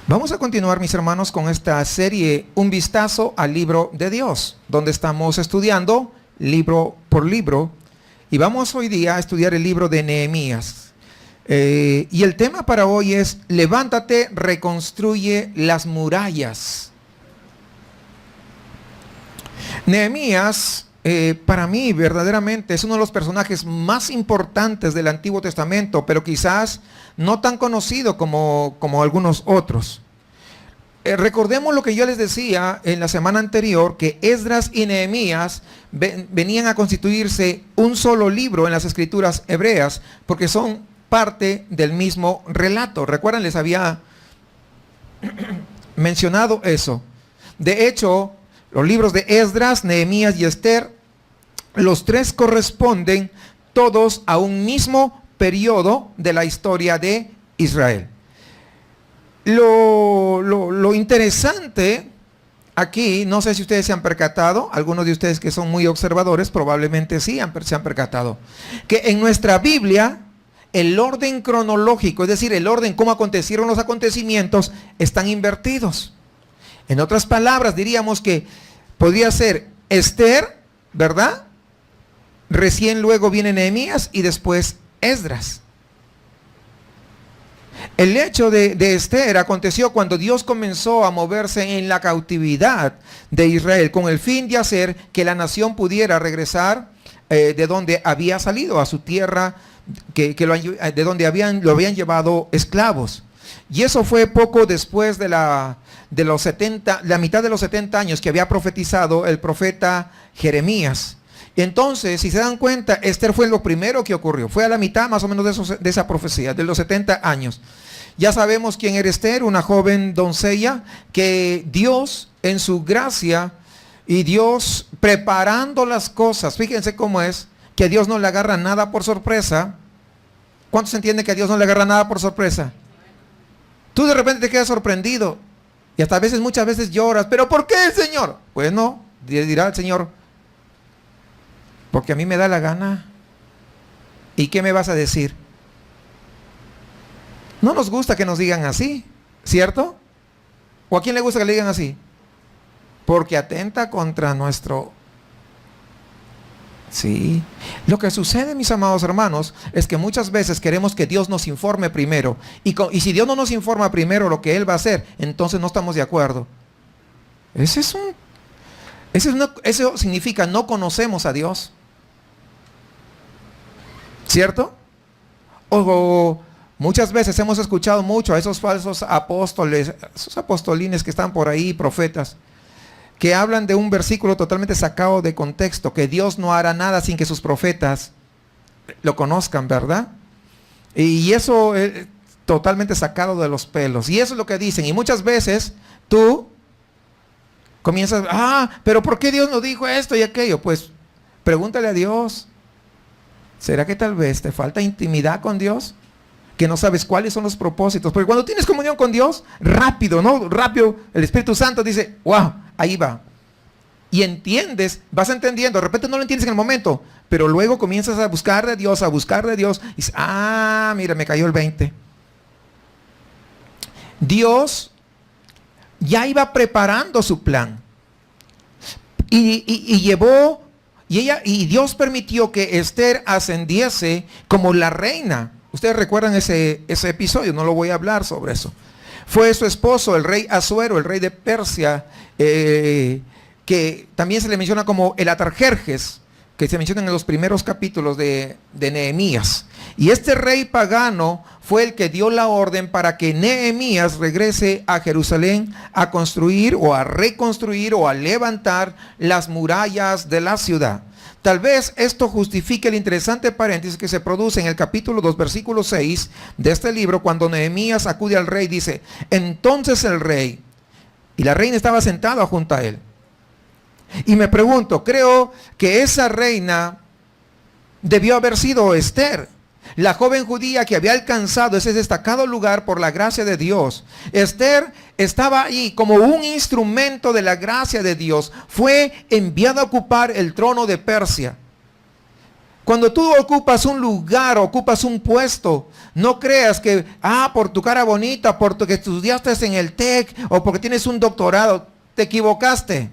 Vamos a continuar, mis hermanos, con esta serie Un vistazo al libro de Dios, donde estamos estudiando libro por libro, y vamos hoy día a estudiar el libro de Nehemías. Y el tema para hoy es: levántate, reconstruye las murallas. Nehemías, para mí verdaderamente es uno de los personajes más importantes del Antiguo Testamento, pero quizás no tan conocido como algunos otros. Recordemos lo que yo les decía en la semana anterior, que Esdras y Nehemías venían a constituirse un solo libro en las escrituras hebreas, porque son parte del mismo relato. ¿Recuerdan? Les había mencionado eso. De hecho, los libros de Esdras, Nehemías y Esther, los tres corresponden todos a un mismo periodo de la historia de Israel. Lo interesante aquí, no sé si ustedes se han percatado, algunos de ustedes que son muy observadores probablemente sí se han percatado, que en nuestra Biblia el orden cronológico, es decir, el orden cómo acontecieron los acontecimientos, están invertidos. En otras palabras, diríamos que podría ser Esther, ¿verdad? Recién luego viene Nehemías y después Esdras. El hecho de Esther aconteció cuando Dios comenzó a moverse en la cautividad de Israel, con el fin de hacer que la nación pudiera regresar de donde había salido, a su tierra, de donde lo habían llevado esclavos. Y eso fue poco después de la mitad de los 70 años que había profetizado el profeta Jeremías. Entonces, si se dan cuenta, Esther fue lo primero que ocurrió. Fue a la mitad más o menos de esa profecía, de los 70 años. Ya sabemos quién era Esther, una joven doncella que Dios en su gracia y Dios preparando las cosas. Fíjense cómo es, que a Dios no le agarra nada por sorpresa. ¿Cuántos entienden que a Dios no le agarra nada por sorpresa? Tú de repente te quedas sorprendido y hasta muchas veces lloras. ¿Pero por qué, Señor? Pues no, dirá el Señor, porque a mí me da la gana. ¿Y qué me vas a decir? No nos gusta que nos digan así, ¿cierto? ¿O a quién le gusta que le digan así? Porque atenta contra nuestro... Sí. Lo que sucede, mis amados hermanos, es que muchas veces queremos que Dios nos informe primero. Y si Dios no nos informa primero lo que Él va a hacer, entonces no estamos de acuerdo. Eso significa no conocemos a Dios. ¿Cierto? O muchas veces hemos escuchado mucho a esos falsos apóstoles, esos apostolines que están por ahí, profetas, que hablan de un versículo totalmente sacado de contexto, que Dios no hará nada sin que sus profetas lo conozcan, ¿verdad? Y eso es totalmente sacado de los pelos. Y eso es lo que dicen. Y muchas veces tú comienzas, pero ¿por qué Dios no dijo esto y aquello? Pues pregúntale a Dios. ¿Será que tal vez te falta intimidad con Dios? Que no sabes cuáles son los propósitos. Porque cuando tienes comunión con Dios, rápido, ¿no? Rápido, el Espíritu Santo dice, wow, ahí va. Y entiendes, vas entendiendo. De repente no lo entiendes en el momento, pero luego comienzas a buscar de Dios, y dices, mira, me cayó el 20. Dios ya iba preparando su plan. Y Dios permitió que Esther ascendiese como la reina. Ustedes recuerdan ese episodio, no lo voy a hablar sobre eso. Fue su esposo, el rey Asuero, el rey de Persia, que también se le menciona como el Atarjerjes, que se menciona en los primeros capítulos de Nehemías. Y este rey pagano fue el que dio la orden para que Nehemías regrese a Jerusalén a construir o a reconstruir o a levantar las murallas de la ciudad. Tal vez esto justifique el interesante paréntesis que se produce en el capítulo 2, versículo 6 de este libro, cuando Nehemías acude al rey, dice, entonces el rey, y la reina estaba sentada junto a él. Y me pregunto, creo que esa reina debió haber sido Esther, la joven judía que había alcanzado ese destacado lugar por la gracia de Dios. Esther estaba ahí como un instrumento de la gracia de Dios. Fue enviada a ocupar el trono de Persia. Cuando tú ocupas un lugar, ocupas un puesto, no creas que, por tu cara bonita, porque estudiaste en el TEC o porque tienes un doctorado, te equivocaste.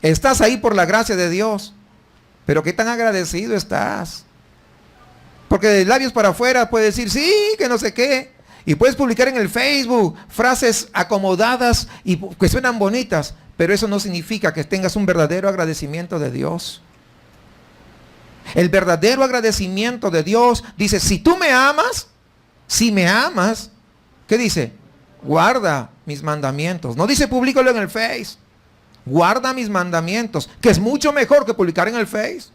Estás ahí por la gracia de Dios. Pero qué tan agradecido estás. Porque de labios para afuera puedes decir, sí, que no sé qué. Y puedes publicar en el Facebook frases acomodadas y que suenan bonitas. Pero eso no significa que tengas un verdadero agradecimiento de Dios. El verdadero agradecimiento de Dios dice, si tú me amas, ¿qué dice? Guarda mis mandamientos. No dice públicalo en el Face. Guarda mis mandamientos, que es mucho mejor que publicar en el Face.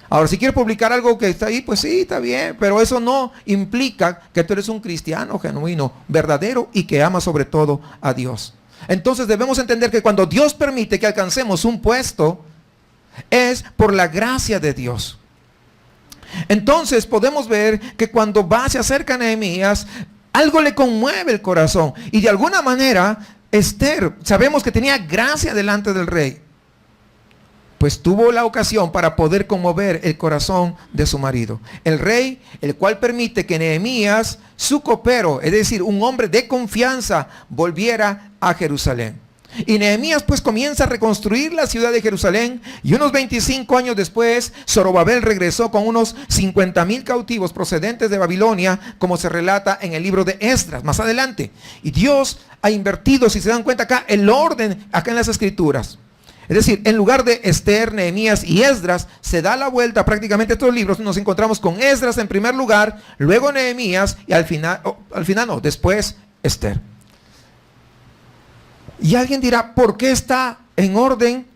Ahora, si quieres publicar algo que está ahí, pues sí, está bien, pero eso no implica que tú eres un cristiano genuino, verdadero y que ama sobre todo a Dios. Entonces debemos entender que cuando Dios permite que alcancemos un puesto, es por la gracia de Dios. Entonces podemos ver que cuando se acerca a Nehemías, algo le conmueve el corazón. Y de alguna manera, Esther, sabemos que tenía gracia delante del rey. Pues tuvo la ocasión para poder conmover el corazón de su marido. El rey, el cual permite que Nehemías, su copero, es decir, un hombre de confianza, volviera a Jerusalén. Y Nehemías pues comienza a reconstruir la ciudad de Jerusalén, y unos 25 años después Zorobabel regresó con unos 50,000 cautivos procedentes de Babilonia, como se relata en el libro de Esdras más adelante. Y Dios ha invertido, si se dan cuenta acá, el orden acá en las escrituras. Es decir, en lugar de Esther, Nehemías y Esdras, se da la vuelta prácticamente a estos libros. Nos encontramos con Esdras en primer lugar, luego Nehemías y después Esther. Y alguien dirá, ¿por qué está en orden?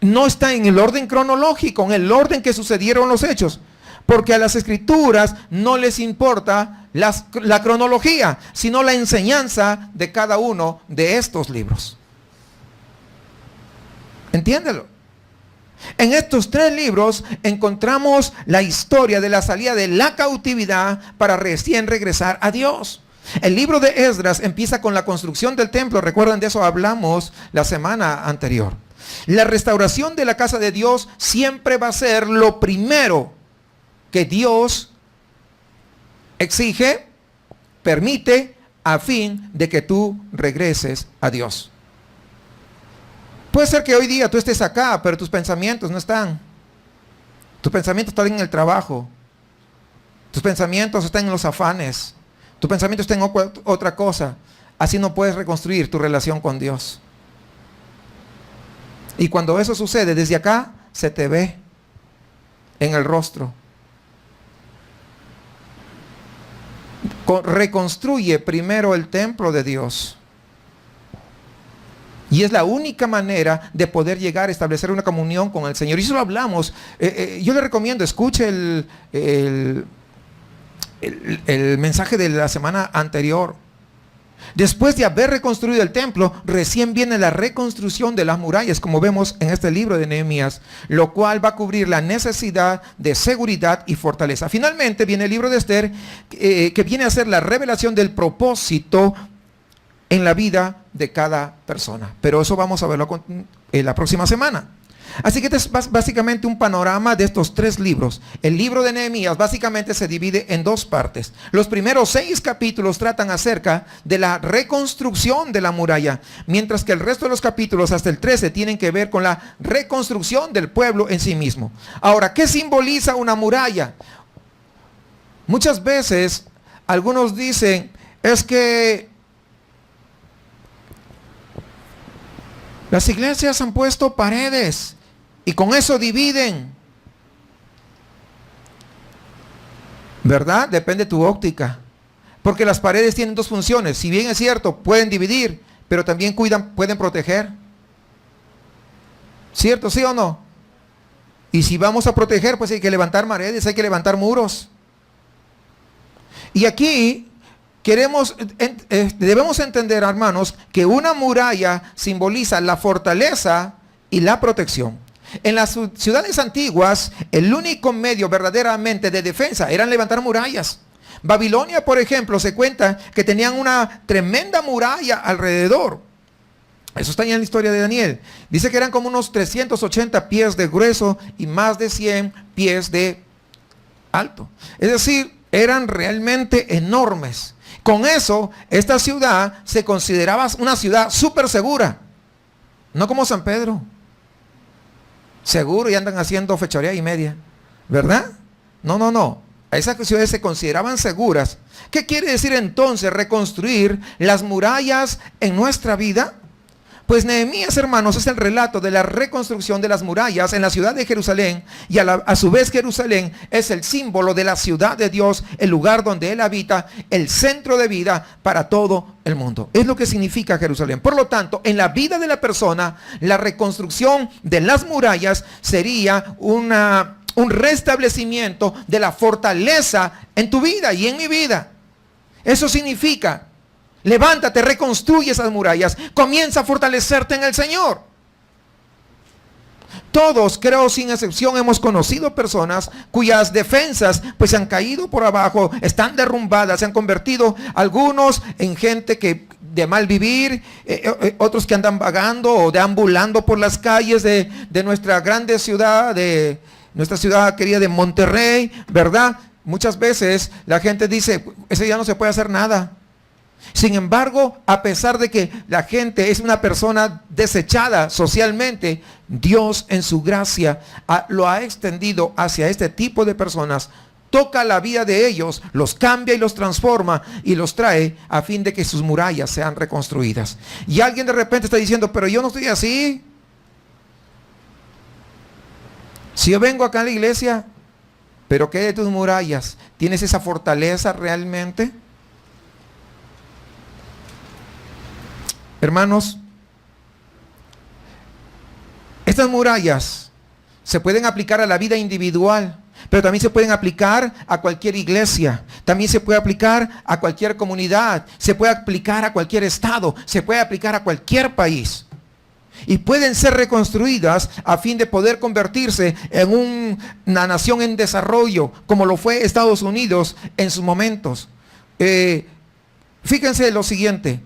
No está en el orden cronológico, en el orden que sucedieron los hechos. Porque a las escrituras no les importa la cronología, sino la enseñanza de cada uno de estos libros. Entiéndelo. En estos 3 libros encontramos la historia de la salida de la cautividad para recién regresar a Dios. El libro de Esdras empieza con la construcción del templo. Recuerdan, de eso hablamos la semana anterior. La restauración de la casa de Dios siempre va a ser lo primero que Dios exige, permite, a fin de que tú regreses a Dios. Puede ser que hoy día tú estés acá, pero tus pensamientos no están. Tus pensamientos están en el trabajo. Tus pensamientos están en los afanes. Tu pensamiento está en otra cosa. Así no puedes reconstruir tu relación con Dios. Y cuando eso sucede, desde acá se te ve en el rostro. Reconstruye primero el templo de Dios. Y es la única manera de poder llegar a establecer una comunión con el Señor. Y eso lo hablamos. Yo le recomiendo, escuche el mensaje de la semana anterior. Después de haber reconstruido el templo, recién viene la reconstrucción de las murallas, como vemos en este libro de Nehemías, lo cual va a cubrir la necesidad de seguridad y fortaleza. Finalmente viene el libro de Esther, que viene a ser la revelación del propósito en la vida de cada persona. Pero eso vamos a verlo la próxima semana. Así que este es básicamente un panorama de estos 3 libros. El libro de Nehemías básicamente se divide en 2 partes. Los primeros 6 capítulos tratan acerca de la reconstrucción de la muralla, mientras que el resto de los capítulos hasta el 13 tienen que ver con la reconstrucción del pueblo en sí mismo. Ahora, ¿qué simboliza una muralla? Muchas veces algunos dicen, es que las iglesias han puesto paredes y con eso dividen. ¿Verdad? Depende de tu óptica. Porque las paredes tienen 2 funciones. Si bien es cierto, pueden dividir, pero también pueden proteger. ¿Cierto? ¿Sí o no? Y si vamos a proteger, pues hay que levantar paredes, hay que levantar muros. Y aquí debemos entender, hermanos, que una muralla simboliza la fortaleza y la protección. En las ciudades antiguas, el único medio verdaderamente de defensa era levantar murallas. Babilonia, por ejemplo, se cuenta que tenían una tremenda muralla alrededor. Eso está en la historia de Daniel. Dice que eran como unos 380 pies de grueso y más de 100 pies de alto. Es decir, eran realmente enormes. Con eso, esta ciudad se consideraba una ciudad súper segura. No como San Pedro. Seguro y andan haciendo fechoría y media. ¿Verdad? No. Esas ciudades se consideraban seguras. ¿Qué quiere decir entonces reconstruir las murallas en nuestra vida? Pues Nehemías, hermanos, es el relato de la reconstrucción de las murallas en la ciudad de Jerusalén, y a su vez Jerusalén es el símbolo de la ciudad de Dios, el lugar donde Él habita, el centro de vida para todo el mundo. Es lo que significa Jerusalén. Por lo tanto, en la vida de la persona, la reconstrucción de las murallas sería un restablecimiento de la fortaleza en tu vida y en mi vida. Eso significa: levántate, reconstruye esas murallas, comienza a fortalecerte en el Señor. Todos, creo sin excepción, hemos conocido personas cuyas defensas pues se han caído por abajo, están derrumbadas, se han convertido algunos en gente que de mal vivir, otros que andan vagando o deambulando por las calles de nuestra grande ciudad, de nuestra ciudad querida de Monterrey, ¿verdad? Muchas veces la gente dice, ese día no se puede hacer nada. Sin embargo, a pesar de que la gente es una persona desechada socialmente, Dios en su gracia lo ha extendido hacia este tipo de personas, toca la vida de ellos, los cambia y los transforma y los trae a fin de que sus murallas sean reconstruidas. Y alguien de repente está diciendo, pero yo no estoy así. Si yo vengo acá a la iglesia, pero ¿qué de tus murallas? ¿Tienes esa fortaleza realmente? Hermanos, estas murallas se pueden aplicar a la vida individual, pero también se pueden aplicar a cualquier iglesia, también se puede aplicar a cualquier comunidad, se puede aplicar a cualquier estado, se puede aplicar a cualquier país. Y pueden ser reconstruidas a fin de poder convertirse en una nación en desarrollo, como lo fue Estados Unidos en sus momentos. Fíjense lo siguiente.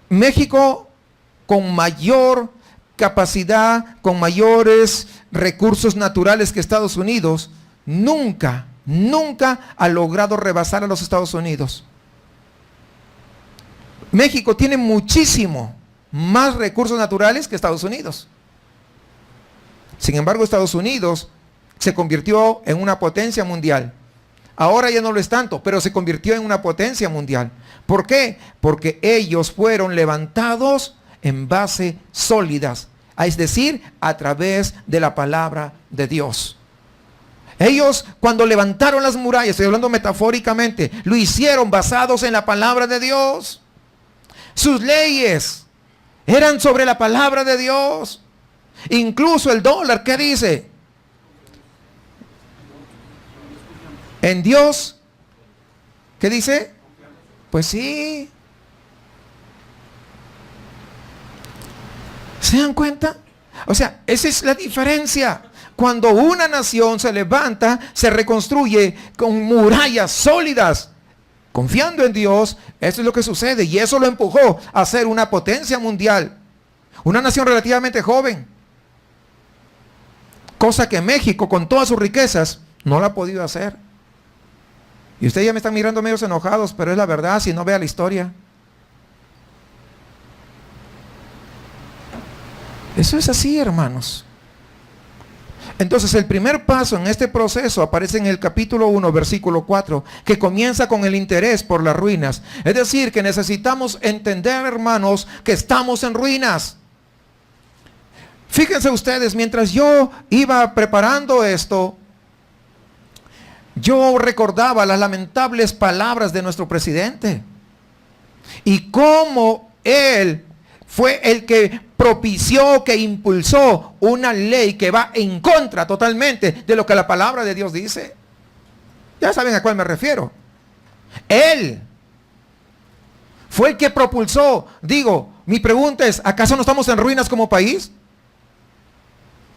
México, con mayor capacidad, con mayores recursos naturales que Estados Unidos, nunca ha logrado rebasar a los Estados Unidos. México tiene muchísimo más recursos naturales que Estados Unidos. Sin embargo, Estados Unidos se convirtió en una potencia mundial. Ahora ya no lo es tanto, pero se convirtió en una potencia mundial. ¿Por qué? Porque ellos fueron levantados en bases sólidas, es decir, a través de la palabra de Dios. Ellos, cuando levantaron las murallas, estoy hablando metafóricamente, lo hicieron basados en la palabra de Dios. Sus leyes eran sobre la palabra de Dios. Incluso el dólar, ¿qué dice? En Dios, ¿qué dice? Pues sí. ¿Se dan cuenta? O sea, esa es la diferencia. Cuando una nación se levanta, se reconstruye con murallas sólidas, confiando en Dios, eso es lo que sucede. Y eso lo empujó a ser una potencia mundial. Una nación relativamente joven. Cosa que México, con todas sus riquezas, no la ha podido hacer. Y ustedes ya me están mirando medios enojados, pero es la verdad, si no, vea la historia. Eso es así, hermanos. Entonces, el primer paso en este proceso aparece en el capítulo 1, versículo 4, que comienza con el interés por las ruinas. Es decir, que necesitamos entender, hermanos, que estamos en ruinas. Fíjense ustedes, mientras yo iba preparando esto, yo recordaba las lamentables palabras de nuestro presidente y cómo él fue el que propició, que impulsó una ley que va en contra totalmente de lo que la palabra de Dios dice. Ya saben a cuál me refiero. Él fue el que propulsó. Digo, mi pregunta es, ¿acaso no estamos en ruinas como país?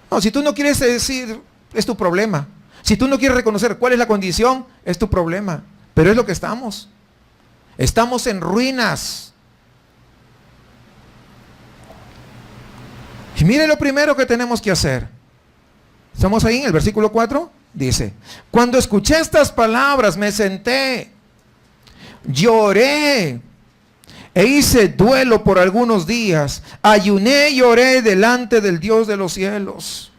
No, si tú no quieres decir, es tu problema. Si tú no quieres reconocer cuál es la condición, es tu problema. Pero es lo que estamos. Estamos en ruinas. Y mire lo primero que tenemos que hacer. ¿Estamos ahí en el versículo 4? Dice, cuando escuché estas palabras me senté, lloré e hice duelo por algunos días. Ayuné y oré delante del Dios de los cielos.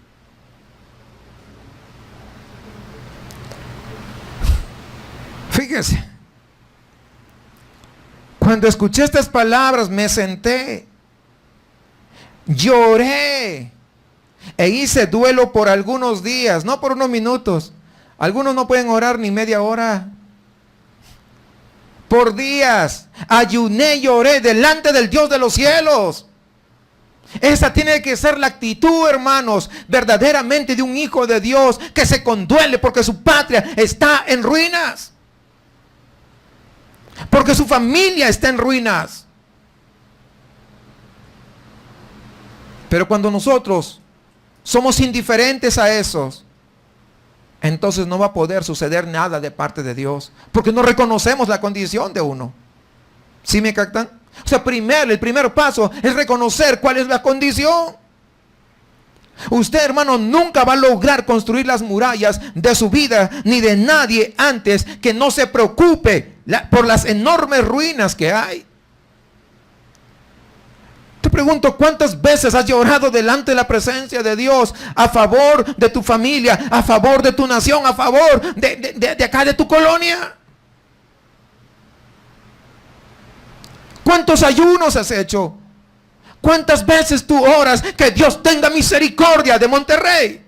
Fíjese, cuando escuché estas palabras me senté, lloré e hice duelo por algunos días, no por unos minutos. Algunos no pueden orar ni media hora. Por días, ayuné y oré delante del Dios de los cielos. Esa tiene que ser la actitud, hermanos, verdaderamente de un hijo de Dios que se conduele porque su patria está en ruinas. Porque su familia está en ruinas. Pero cuando nosotros somos indiferentes a esos, entonces no va a poder suceder nada de parte de Dios, porque no reconocemos la condición de uno. ¿Sí me captan? O sea, el primer paso es reconocer cuál es la condición. Usted, hermano, nunca va a lograr construir las murallas de su vida ni de nadie antes que no se preocupe por las enormes ruinas que hay. Te pregunto, ¿cuántas veces has llorado delante de la presencia de Dios a favor de tu familia, a favor de tu nación, a favor de acá de tu colonia? ¿Cuántos ayunos has hecho? ¿Cuántas veces tú oras que Dios tenga misericordia de Monterrey?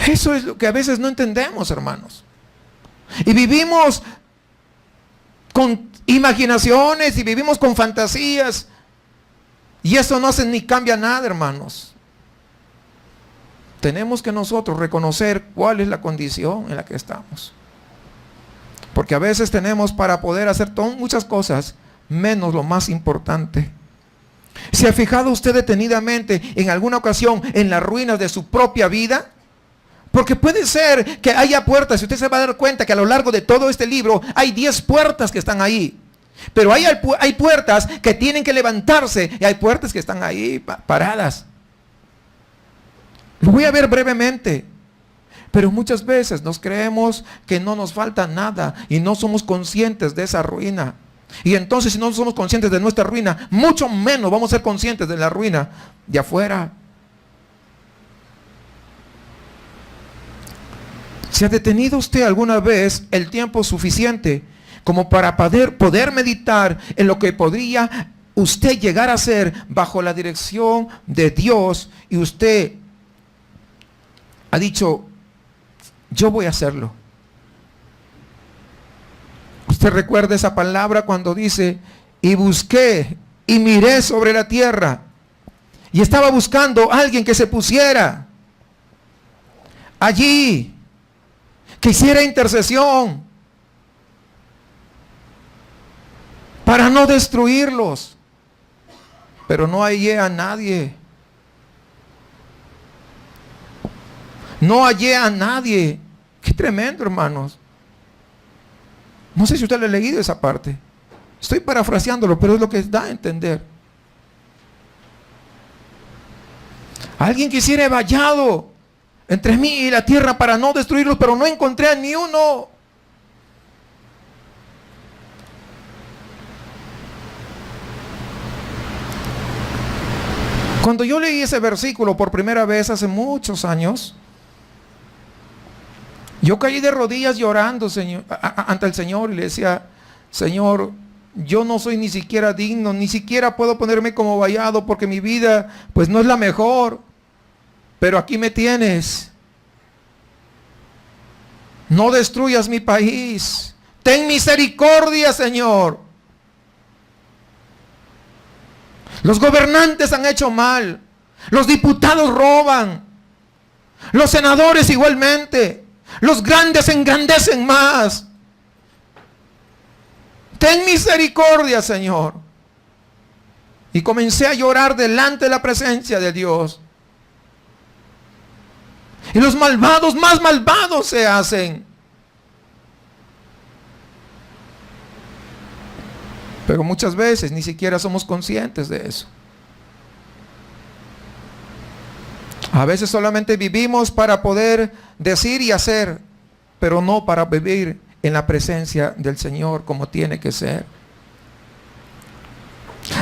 Eso es lo que a veces no entendemos, hermanos. Y vivimos con imaginaciones y vivimos con fantasías. Y eso no hace ni cambia nada, hermanos. Tenemos que nosotros reconocer cuál es la condición en la que estamos. Porque a veces tenemos para poder hacer muchas cosas, menos lo más importante. ¿Se ha fijado usted detenidamente en alguna ocasión en las ruinas de su propia vida? Porque puede ser que haya puertas, y usted se va a dar cuenta que a lo largo de todo este libro hay 10 puertas que están ahí. Pero hay puertas que tienen que levantarse y hay puertas que están ahí paradas. Lo voy a ver brevemente. Pero muchas veces nos creemos que no nos falta nada y no somos conscientes de esa ruina. Y entonces si no somos conscientes de nuestra ruina, mucho menos vamos a ser conscientes de la ruina de afuera. ¿Se ha detenido usted alguna vez el tiempo suficiente como para poder meditar en lo que podría usted llegar a ser bajo la dirección de Dios? Y usted ha dicho, yo voy a hacerlo. Usted recuerda esa palabra cuando dice, y busqué y miré sobre la tierra. Y estaba buscando a alguien que se pusiera allí, que hiciera intercesión para no destruirlos. Pero no hallé a nadie. No hallé a nadie. Qué tremendo, hermanos. No sé si usted lo ha leído esa parte. Estoy parafraseándolo, pero es lo que da a entender. Alguien quisiera vallado entre mí y la tierra para no destruirlos, pero no encontré a ni uno. Cuando yo leí ese versículo por primera vez hace muchos años, yo caí de rodillas llorando, Señor, ante el Señor, y le decía, Señor, yo no soy ni siquiera digno, ni siquiera puedo ponerme como vallado porque mi vida pues no es la mejor, pero aquí me tienes. No destruyas mi país. Ten misericordia, Señor. Los gobernantes han hecho mal. Los diputados roban. Los senadores igualmente. Los grandes engrandecen más. Ten misericordia, Señor. Y comencé a llorar delante de la presencia de Dios. Y los malvados más malvados se hacen. Pero muchas veces ni siquiera somos conscientes de eso. A veces solamente vivimos para poder decir y hacer, pero no para vivir en la presencia del Señor como tiene que ser.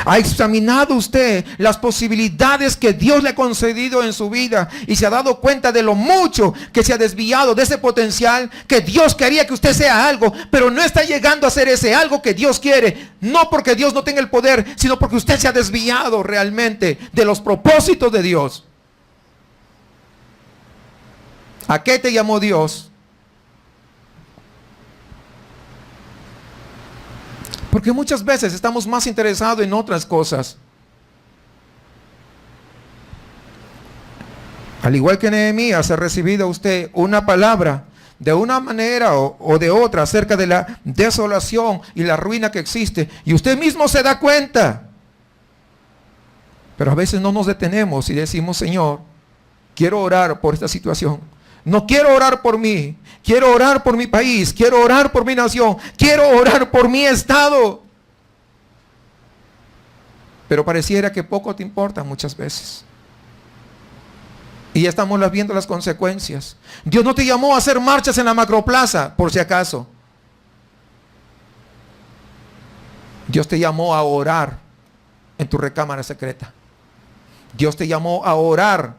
¿Ha examinado usted las posibilidades que Dios le ha concedido en su vida y se ha dado cuenta de lo mucho que se ha desviado de ese potencial que Dios quería que usted sea algo, pero no está llegando a ser ese algo que Dios quiere? No porque Dios no tenga el poder, sino porque usted se ha desviado realmente de los propósitos de Dios. ¿A qué te llamó Dios? Porque muchas veces estamos más interesados en otras cosas. Al igual que Nehemías, ha recibido usted una palabra de una manera o de otra acerca de la desolación y la ruina que existe. Y usted mismo se da cuenta. Pero a veces no nos detenemos y decimos, Señor, quiero orar por esta situación. No quiero orar por mí, quiero orar por mi país, quiero orar por mi nación, quiero orar por mi estado. Pero pareciera que poco te importa muchas veces. Y ya estamos viendo las consecuencias. Dios no te llamó a hacer marchas en la macroplaza, por si acaso. Dios te llamó a orar en tu recámara secreta. Dios te llamó a orar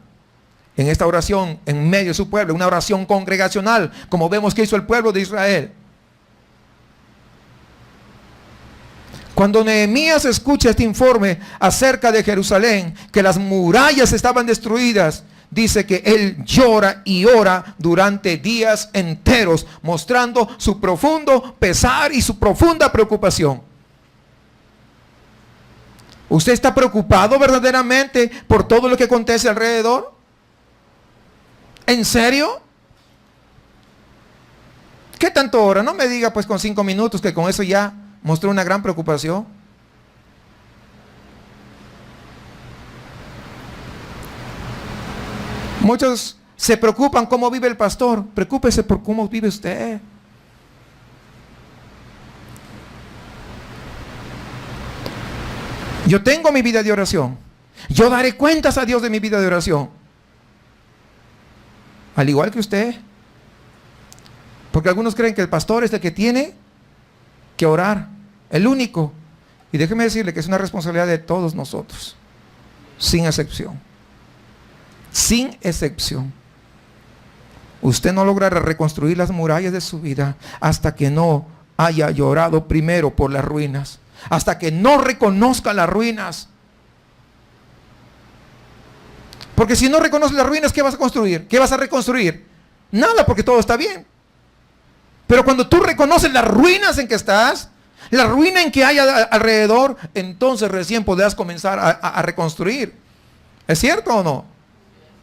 en esta oración en medio de su pueblo, una oración congregacional, como vemos que hizo el pueblo de Israel. Cuando Nehemías escucha este informe acerca de Jerusalén, que las murallas estaban destruidas, dice que él llora y ora durante días enteros, mostrando su profundo pesar y su profunda preocupación. ¿Usted está preocupado verdaderamente por todo lo que acontece alrededor? ¿En serio? ¿Qué tanto ora? No me diga pues con 5 minutos que con eso ya mostró una gran preocupación. Muchos se preocupan cómo vive el pastor. Preocúpese por cómo vive usted. Yo tengo mi vida de oración. Yo daré cuentas a Dios de mi vida de oración. Al igual que usted. Porque algunos creen que el pastor es el que tiene que orar. El único. Y déjeme decirle que es una responsabilidad de todos nosotros. Sin excepción. Sin excepción. Usted no logrará reconstruir las murallas de su vida hasta que no haya llorado primero por las ruinas. Hasta que no reconozca las ruinas. Porque si no reconoces las ruinas, ¿qué vas a construir? ¿Qué vas a reconstruir? Nada, porque todo está bien. Pero cuando tú reconoces las ruinas en que estás, la ruina en que hay alrededor, entonces recién podrás comenzar a reconstruir. ¿Es cierto o no?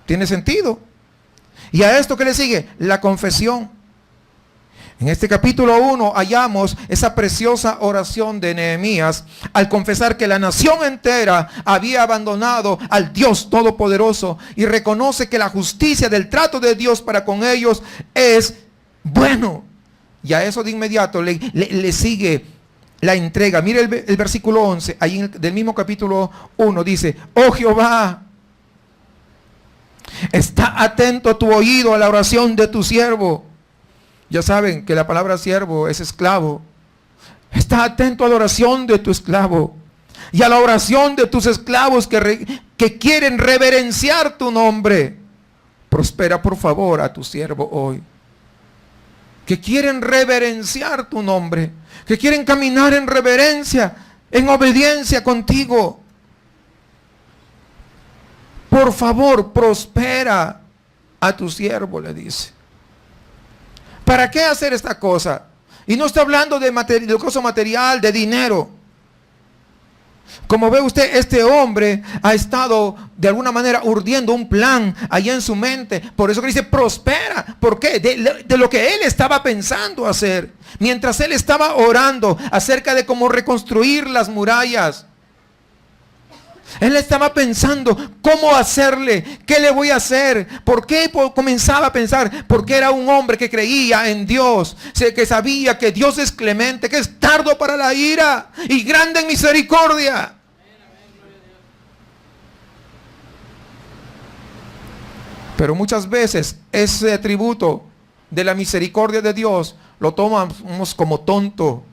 ¿Tiene sentido? Y a esto, ¿qué le sigue? La confesión. En este capítulo 1 hallamos esa preciosa oración de Nehemías al confesar que la nación entera había abandonado al Dios Todopoderoso y reconoce que la justicia del trato de Dios para con ellos es bueno. Y a eso de inmediato le sigue la entrega. Mire el versículo 11, ahí del mismo capítulo 1 dice: oh Jehová, está atento tu oído a la oración de tu siervo. Ya saben que la palabra siervo es esclavo. Está atento a la oración de tu esclavo y a la oración de tus esclavos que quieren reverenciar tu nombre. Prospera por favor a tu siervo hoy. Que quieren reverenciar tu nombre. Que quieren caminar en reverencia, en obediencia contigo. Por favor, prospera a tu siervo, le dice. ¿Para qué hacer esta cosa? Y no está hablando de cosa material, de dinero. Como ve usted, este hombre ha estado de alguna manera urdiendo un plan allá en su mente. Por eso que dice prospera. ¿Por qué? De lo que él estaba pensando hacer. Mientras él estaba orando acerca de cómo reconstruir las murallas. Él estaba pensando cómo hacerle, qué le voy a hacer. ¿Por qué comenzaba a pensar? Porque era un hombre que creía en Dios, que sabía que Dios es clemente, que es tardo para la ira y grande en misericordia. Pero muchas veces ese atributo de la misericordia de Dios lo tomamos como tonto.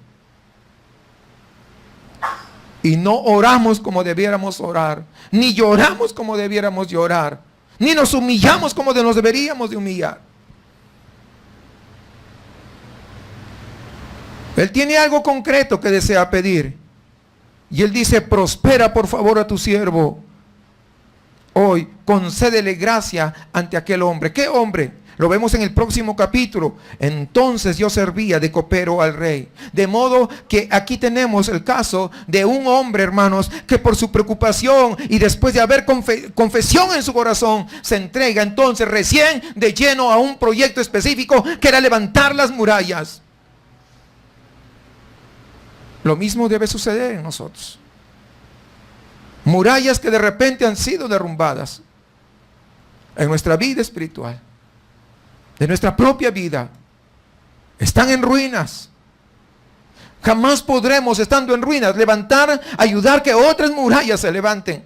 Y no oramos como debiéramos orar, ni lloramos como debiéramos llorar, ni nos humillamos como nos deberíamos de humillar. Él tiene algo concreto que desea pedir. Y él dice: prospera por favor a tu siervo. Hoy concédele gracia ante aquel hombre. ¿Qué hombre? Lo vemos en el próximo capítulo. Entonces yo servía de copero al rey. De modo que aquí tenemos el caso de un hombre, hermanos, que por su preocupación y después de haber confesión en su corazón, se entrega entonces recién de lleno a un proyecto específico que era levantar las murallas. Lo mismo debe suceder en nosotros. Murallas que de repente han sido derrumbadas en nuestra vida espiritual, de nuestra propia vida, están en ruinas. Jamás podremos, estando en ruinas, levantar, ayudar que otras murallas se levanten,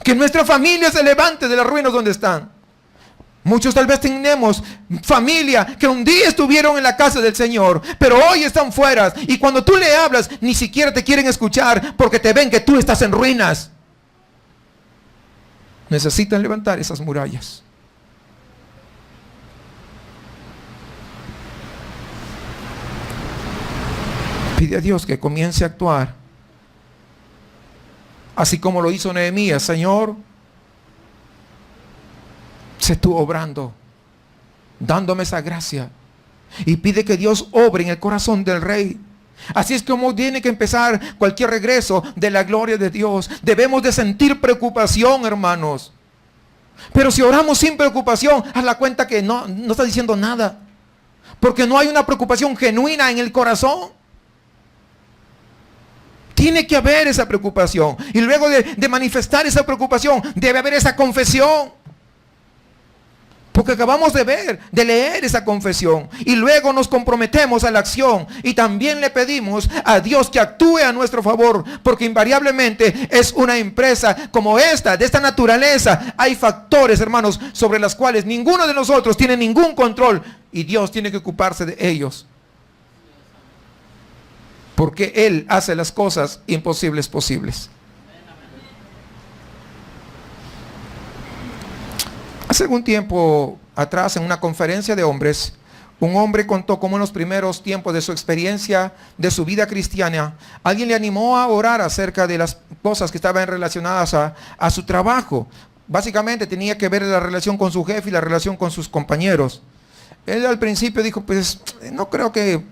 que nuestra familia se levante de las ruinas donde están. Muchos tal vez tenemos familia que un día estuvieron en la casa del Señor, pero hoy están fuera, y cuando tú le hablas ni siquiera te quieren escuchar porque te ven que tú estás en ruinas. Necesitan levantar esas murallas. Pide a Dios que comience a actuar así como lo hizo Nehemías. Señor, sé tú obrando, dándome esa gracia. Y pide que Dios obre en el corazón del rey. Así es como tiene que empezar cualquier regreso de la gloria de Dios. Debemos de sentir preocupación, hermanos. Pero si oramos sin preocupación, haz la cuenta que no está diciendo nada. Porque no hay una preocupación genuina en el corazón. Tiene que haber esa preocupación. Y luego de manifestar esa preocupación, debe haber esa confesión. Porque acabamos de leer esa confesión. Y luego nos comprometemos a la acción. Y también le pedimos a Dios que actúe a nuestro favor. Porque invariablemente es una empresa como esta, de esta naturaleza. Hay factores, hermanos, sobre los cuales ninguno de nosotros tiene ningún control. Y Dios tiene que ocuparse de ellos. Porque Él hace las cosas imposibles posibles. Hace algún tiempo atrás, en una conferencia de hombres, un hombre contó cómo en los primeros tiempos de su experiencia, de su vida cristiana, alguien le animó a orar acerca de las cosas que estaban relacionadas a su trabajo. Básicamente tenía que ver la relación con su jefe y la relación con sus compañeros. Él al principio dijo: pues no creo que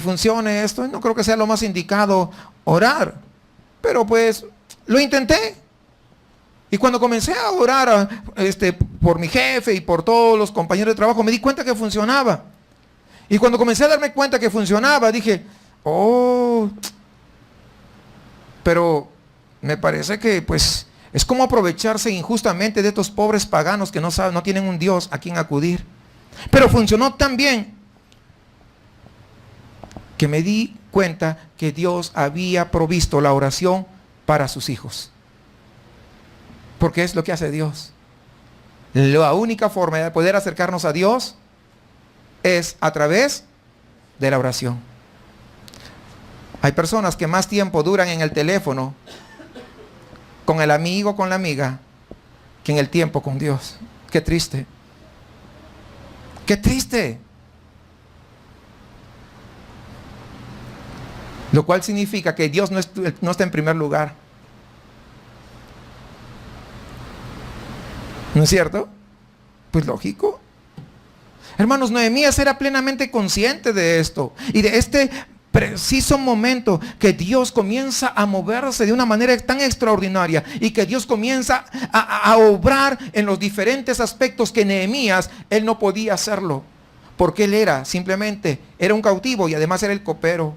funcione esto, no creo que sea lo más indicado orar. Pero pues lo intenté. Y cuando comencé a orar por mi jefe y por todos los compañeros de trabajo, me di cuenta que funcionaba. Y cuando comencé a darme cuenta que funcionaba, dije: oh, pero me parece que pues es como aprovecharse injustamente de estos pobres paganos que no tienen un Dios a quien acudir. Pero funcionó tan bien que me di cuenta que Dios había provisto la oración para sus hijos. Porque es lo que hace Dios. La única forma de poder acercarnos a Dios es a través de la oración. Hay personas que más tiempo duran en el teléfono con el amigo, con la amiga, que en el tiempo con Dios. Qué triste. Qué triste. Lo cual significa que Dios no está en primer lugar. ¿No es cierto? Pues lógico. Hermanos, Nehemías era plenamente consciente de esto. Y de este preciso momento que Dios comienza a moverse de una manera tan extraordinaria. Y que Dios comienza a obrar en los diferentes aspectos que Nehemías, él no podía hacerlo. Porque él era simplemente un cautivo y además era el copero.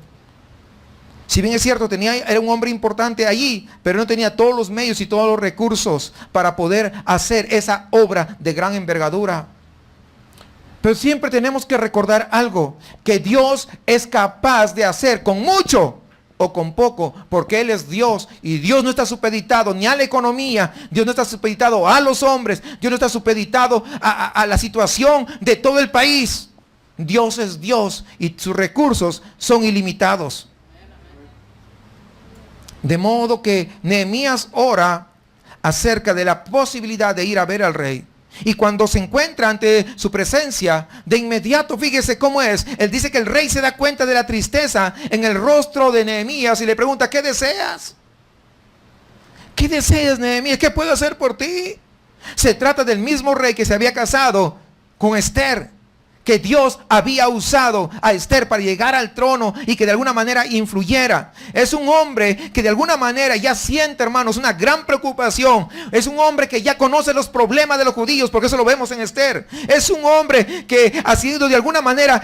Si bien es cierto, era un hombre importante allí, pero no tenía todos los medios y todos los recursos para poder hacer esa obra de gran envergadura. Pero siempre tenemos que recordar algo, que Dios es capaz de hacer con mucho o con poco, porque Él es Dios y Dios no está supeditado ni a la economía, Dios no está supeditado a los hombres, Dios no está supeditado a la situación de todo el país. Dios es Dios y sus recursos son ilimitados. De modo que Nehemías ora acerca de la posibilidad de ir a ver al rey. Y cuando se encuentra ante su presencia, de inmediato, fíjese cómo es. Él dice que el rey se da cuenta de la tristeza en el rostro de Nehemías y le pregunta, ¿qué deseas? ¿Qué deseas, Nehemías? ¿Qué puedo hacer por ti? Se trata del mismo rey que se había casado con Esther, que Dios había usado a Esther para llegar al trono y que de alguna manera influyera. Es un hombre que de alguna manera ya siente, hermanos, una gran preocupación. Es un hombre que ya conoce los problemas de los judíos, porque eso lo vemos en Esther. Es un hombre que ha sido de alguna manera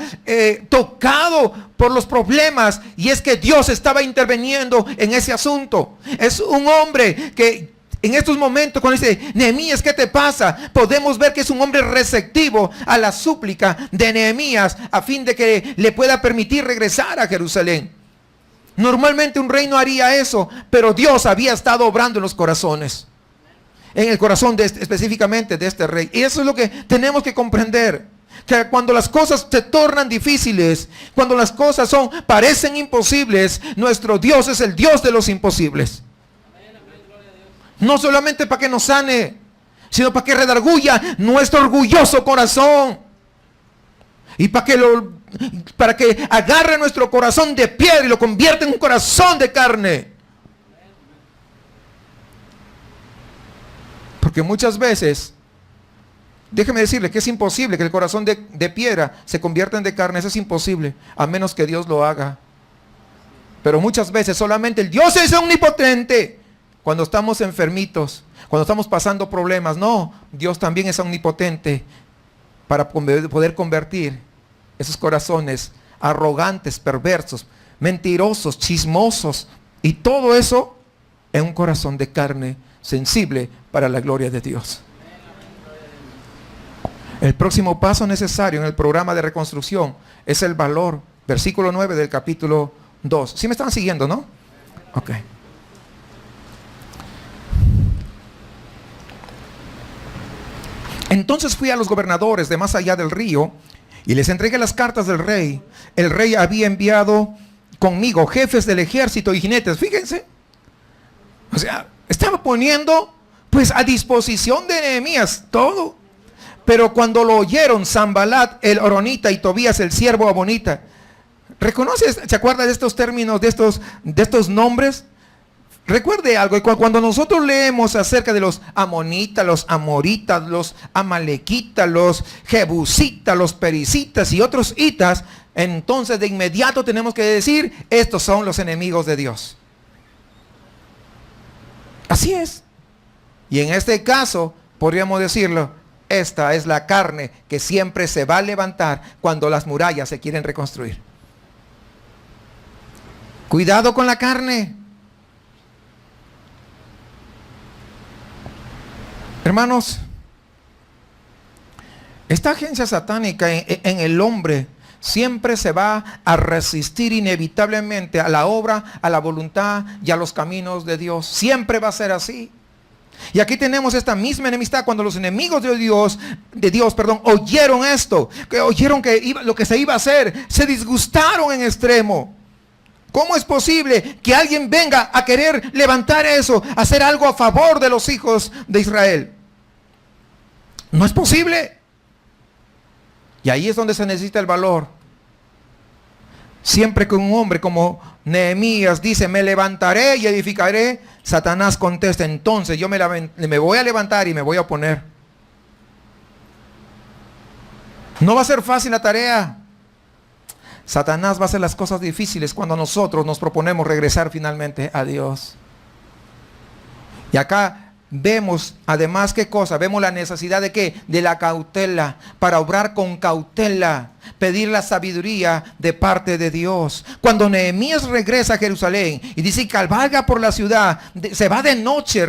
tocado por los problemas, y es que Dios estaba interviniendo en ese asunto. Es un hombre que en estos momentos, cuando dice, Nehemías, ¿qué te pasa? Podemos ver que es un hombre receptivo a la súplica de Nehemías, a fin de que le pueda permitir regresar a Jerusalén. Normalmente un rey no haría eso, pero Dios había estado obrando en los corazones. En el corazón específicamente de este rey. Y eso es lo que tenemos que comprender. Que cuando las cosas se tornan difíciles, cuando las cosas parecen imposibles, nuestro Dios es el Dios de los imposibles. No solamente para que nos sane, sino para que redarguya nuestro orgulloso corazón. Y para que agarre nuestro corazón de piedra y lo convierta en un corazón de carne. Porque muchas veces, déjeme decirle que es imposible que el corazón de piedra se convierta en de carne. Eso es imposible, a menos que Dios lo haga. Pero muchas veces solamente el Dios es omnipotente. Cuando estamos enfermitos, cuando estamos pasando problemas, no, Dios también es omnipotente para poder convertir esos corazones arrogantes, perversos, mentirosos, chismosos y todo eso en un corazón de carne sensible para la gloria de Dios. El próximo paso necesario en el programa de reconstrucción es el valor. Versículo 9 del capítulo 2. ¿Sí me están siguiendo, no? Ok. Entonces fui a los gobernadores de más allá del río y les entregué las cartas del rey. El rey había enviado conmigo jefes del ejército y jinetes. Fíjense. O sea, estaba poniendo pues a disposición de Nehemías todo. Pero cuando lo oyeron Sanbalat el horonita y Tobías el siervo abonita. ¿Reconoces? ¿Se acuerda de estos términos, de estos nombres? Recuerde algo, cuando nosotros leemos acerca de los amonitas, los amoritas, los amalequitas, los jebusitas, los pericitas y otros hitas, entonces de inmediato tenemos que decir, estos son los enemigos de Dios. Así es. Y en este caso, podríamos decirlo, esta es la carne que siempre se va a levantar cuando las murallas se quieren reconstruir. Cuidado con la carne. Hermanos, esta agencia satánica en el hombre siempre se va a resistir inevitablemente a la obra, a la voluntad y a los caminos de Dios. Siempre va a ser así. Y aquí tenemos esta misma enemistad cuando los enemigos de Dios, oyeron esto, que oyeron lo que se iba a hacer, se disgustaron en extremo. ¿Cómo es posible que alguien venga a querer levantar eso, hacer algo a favor de los hijos de Israel? No es posible. Y ahí es donde se necesita el valor. Siempre que un hombre como Nehemías dice, me levantaré y edificaré, Satanás contesta, entonces yo me voy a levantar y me voy a oponer. No va a ser fácil la tarea. Satanás va a hacer las cosas difíciles cuando nosotros nos proponemos regresar finalmente a Dios. Y acá vemos, además, ¿qué cosa? Vemos la necesidad de ¿qué? De la cautela, para obrar con cautela, pedir la sabiduría de parte de Dios. Cuando Nehemías regresa a Jerusalén y dice que cabalga por la ciudad, se va de noche,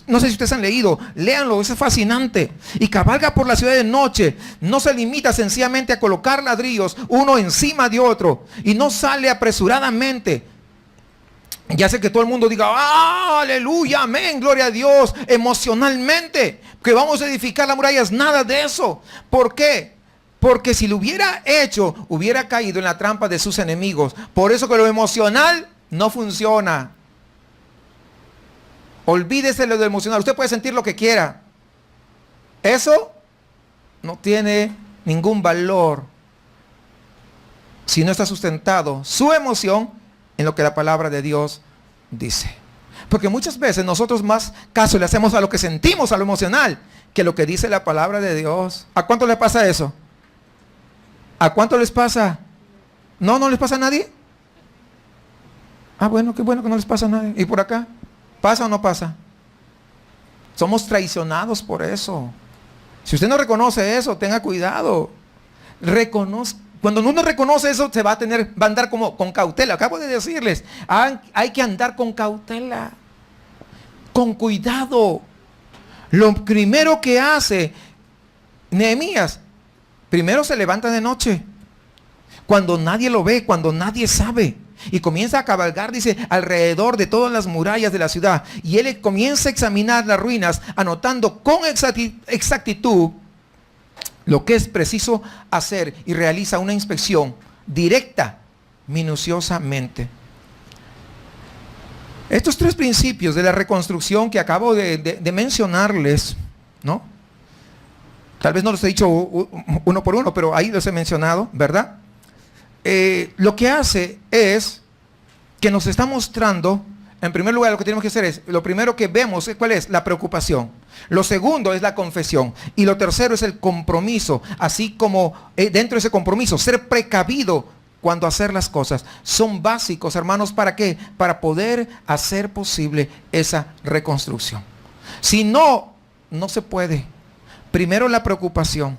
no sé si ustedes han leído, léanlo, eso es fascinante. Y cabalga por la ciudad de noche, no se limita sencillamente a colocar ladrillos uno encima de otro, y no sale apresuradamente. Ya sé que todo el mundo diga, ¡ah, aleluya, amén, gloria a Dios! Emocionalmente, que vamos a edificar las murallas, nada de eso. ¿Por qué? Porque si lo hubiera hecho, hubiera caído en la trampa de sus enemigos. Por eso que lo emocional no funciona. Olvídese lo emocional. Usted puede sentir lo que quiera. Eso no tiene ningún valor si no está sustentado su emoción en lo que la palabra de Dios dice. Porque muchas veces nosotros más caso le hacemos a lo que sentimos, a lo emocional, que lo que dice la palabra de Dios. ¿A cuánto le pasa eso? ¿A cuánto les pasa? ¿No les pasa a nadie? Ah, bueno, qué bueno que no les pasa a nadie. ¿Y por acá? ¿Pasa o no pasa? Somos traicionados por eso. Si usted no reconoce eso, tenga cuidado. Cuando uno reconoce eso, va a andar como con cautela. Acabo de decirles, hay que andar con cautela, con cuidado. Lo primero que hace Nehemías, primero se levanta de noche, cuando nadie lo ve, cuando nadie sabe, y comienza a cabalgar, dice, alrededor de todas las murallas de la ciudad. Y él comienza a examinar las ruinas, anotando con exactitud lo que es preciso hacer, y realiza una inspección directa, minuciosamente. Estos tres principios de la reconstrucción que acabo de mencionarles, ¿no? Tal vez no los he dicho uno por uno, pero ahí los he mencionado, ¿verdad? Lo que hace es que nos está mostrando, en primer lugar, lo que tenemos que hacer es, lo primero que vemos, ¿cuál es? La preocupación. Lo segundo es la confesión. Y lo tercero es el compromiso. Así como dentro de ese compromiso, ser precavido cuando hacer las cosas. Son básicos, hermanos, ¿para qué? Para poder hacer posible esa reconstrucción. Si no, no se puede. Primero, la preocupación.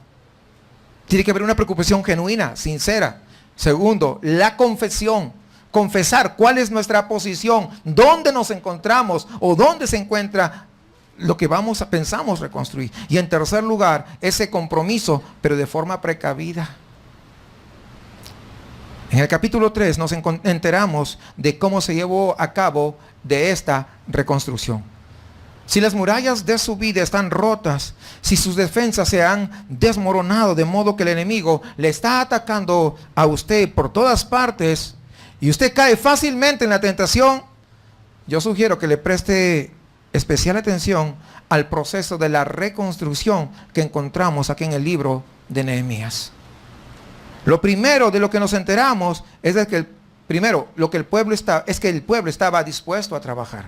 Tiene que haber una preocupación genuina, sincera. Segundo, la confesión. Confesar cuál es nuestra posición, dónde nos encontramos o dónde se encuentra lo que pensamos reconstruir. Y en tercer lugar, ese compromiso, pero de forma precavida. En el capítulo 3 nos enteramos de cómo se llevó a cabo de esta reconstrucción. Si las murallas de su vida están rotas, si sus defensas se han desmoronado de modo que el enemigo le está atacando a usted por todas partes y usted cae fácilmente en la tentación, yo sugiero que le preste especial atención al proceso de la reconstrucción que encontramos aquí en el libro de Nehemías. Lo primero de lo que nos enteramos es de que el pueblo estaba dispuesto a trabajar.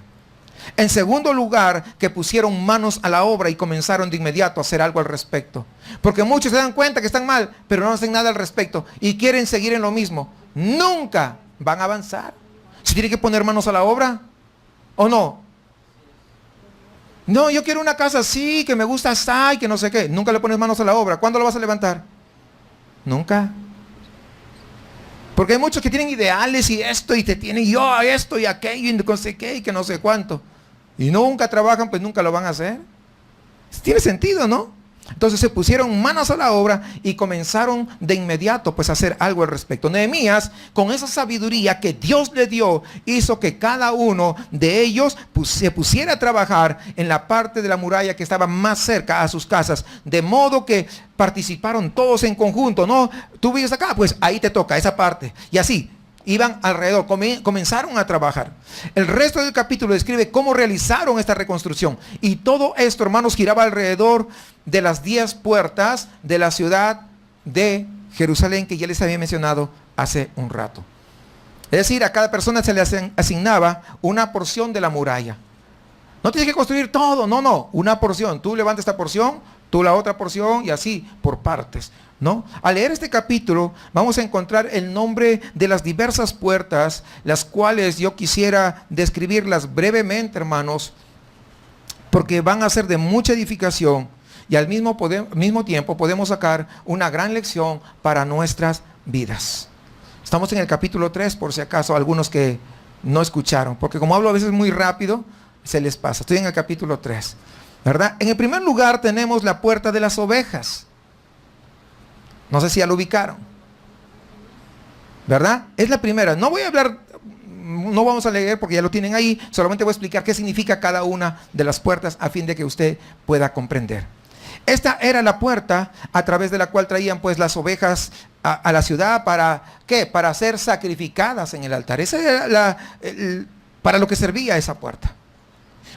En segundo lugar, que pusieron manos a la obra y comenzaron de inmediato a hacer algo al respecto. Porque muchos se dan cuenta que están mal, pero no hacen nada al respecto y quieren seguir en lo mismo. Nunca van a avanzar. ¿Se tiene que poner manos a la obra o no? No, yo quiero una casa así, que me gusta así, que no sé qué. Nunca le pones manos a la obra. ¿Cuándo lo vas a levantar? Nunca. Porque hay muchos que tienen ideales y esto, y te tienen yo esto y aquello, y no sé qué, y que no sé cuánto. Y nunca trabajan, pues nunca lo van a hacer. Tiene sentido, ¿no? Entonces se pusieron manos a la obra y comenzaron de inmediato pues a hacer algo al respecto. Nehemías, con esa sabiduría que Dios le dio, hizo que cada uno de ellos se pusiera a trabajar en la parte de la muralla que estaba más cerca a sus casas, de modo que participaron todos en conjunto. No, tú vives acá, pues ahí te toca esa parte. Y así iban alrededor, comenzaron a trabajar. El resto del capítulo describe cómo realizaron esta reconstrucción. Y todo esto, hermanos, giraba alrededor de las 10 puertas de la ciudad de Jerusalén, que ya les había mencionado hace un rato. Es decir, a cada persona se le asignaba una porción de la muralla. No tienes que construir todo, no, una porción. Tú levantas esta porción, tú la otra porción, y así por partes, ¿no? Al leer este capítulo vamos a encontrar el nombre de las diversas puertas, las cuales yo quisiera describirlas brevemente, hermanos, porque van a ser de mucha edificación y al mismo tiempo podemos sacar una gran lección para nuestras vidas. Estamos en el capítulo 3, por si acaso algunos que no escucharon, porque como hablo a veces muy rápido, se les pasa. Estoy en el capítulo 3, ¿verdad? En el primer lugar tenemos la puerta de las ovejas. No sé si ya lo ubicaron, ¿verdad? Es la primera. No voy a hablar, no vamos a leer porque ya lo tienen ahí. Solamente voy a explicar qué significa cada una de las puertas a fin de que usted pueda comprender. Esta era la puerta a través de la cual traían pues las ovejas a la ciudad para ¿qué? Para ser sacrificadas en el altar. Esa era para lo que servía esa puerta.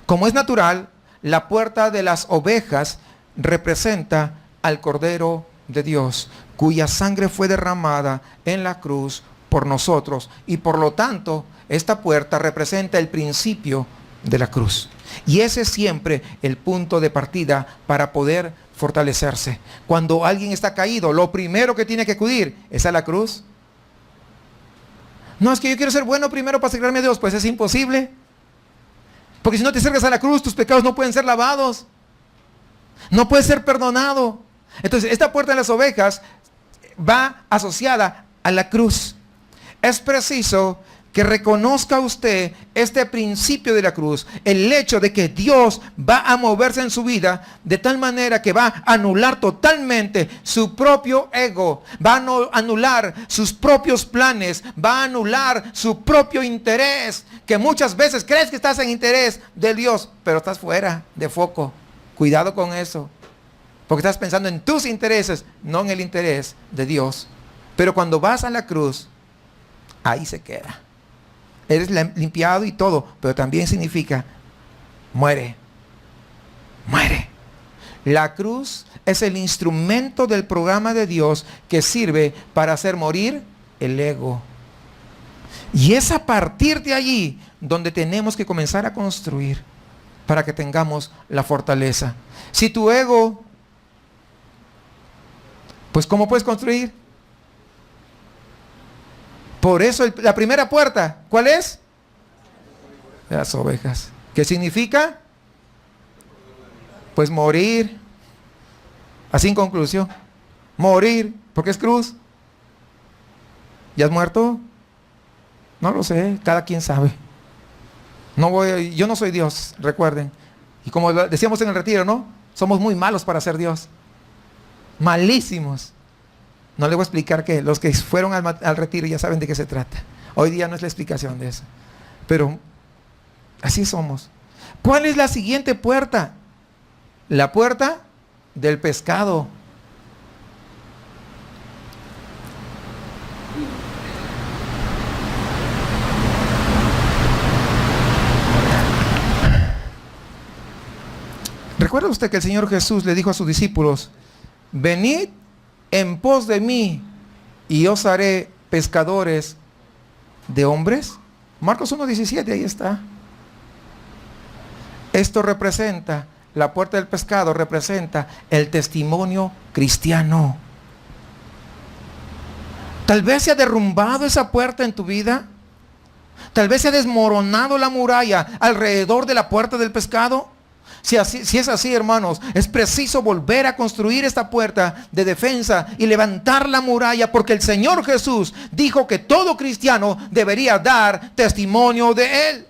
Como es natural, la puerta de las ovejas representa al Cordero de Dios, cuya sangre fue derramada en la cruz por nosotros, y por lo tanto esta puerta representa el principio de la cruz, y ese es siempre el punto de partida para poder fortalecerse. Cuando alguien está caído, lo primero que tiene que acudir es a la cruz. No, es que yo quiero ser bueno primero para acercarme a Dios. Pues es imposible, porque si no te acercas a la cruz, tus pecados no pueden ser lavados, no puedes ser perdonado. Entonces esta puerta de las ovejas va asociada a la cruz. Es preciso que reconozca usted este principio de la cruz, el hecho de que Dios va a moverse en su vida de tal manera que va a anular totalmente su propio ego, va a anular sus propios planes, va a anular su propio interés, que muchas veces crees que estás en interés de Dios, pero estás fuera de foco. Cuidado con eso, porque estás pensando en tus intereses, no en el interés de Dios. Pero cuando vas a la cruz, ahí se queda. Eres limpiado y todo, pero también significa muere. Muere. La cruz es el instrumento del programa de Dios que sirve para hacer morir el ego. Y es a partir de allí donde tenemos que comenzar a construir para que tengamos la fortaleza. Si tu ego, pues ¿cómo puedes construir? Por eso la primera puerta, ¿cuál es? Las ovejas. ¿Qué significa? Pues morir. Así en conclusión. Morir, porque es cruz. ¿Ya has muerto? No lo sé, cada quien sabe. Yo no soy Dios, recuerden. Y como decíamos en el retiro, ¿no? Somos muy malos para ser Dios. Malísimos. No le voy a explicar que los que fueron al retiro ya saben de qué se trata. Hoy día no es la explicación de eso. Pero así somos. ¿Cuál es la siguiente puerta? La puerta del pescado. ¿Recuerda usted que el Señor Jesús le dijo a sus discípulos: venid en pos de mí y os haré pescadores de hombres? Marcos 1:17, ahí está. Esto representa, la puerta del pescado representa el testimonio cristiano. Tal vez se ha derrumbado esa puerta en tu vida. Tal vez se ha desmoronado la muralla alrededor de la puerta del pescado. Si es así, hermanos, es preciso volver a construir esta puerta de defensa y levantar la muralla, porque el Señor Jesús dijo que todo cristiano debería dar testimonio de Él.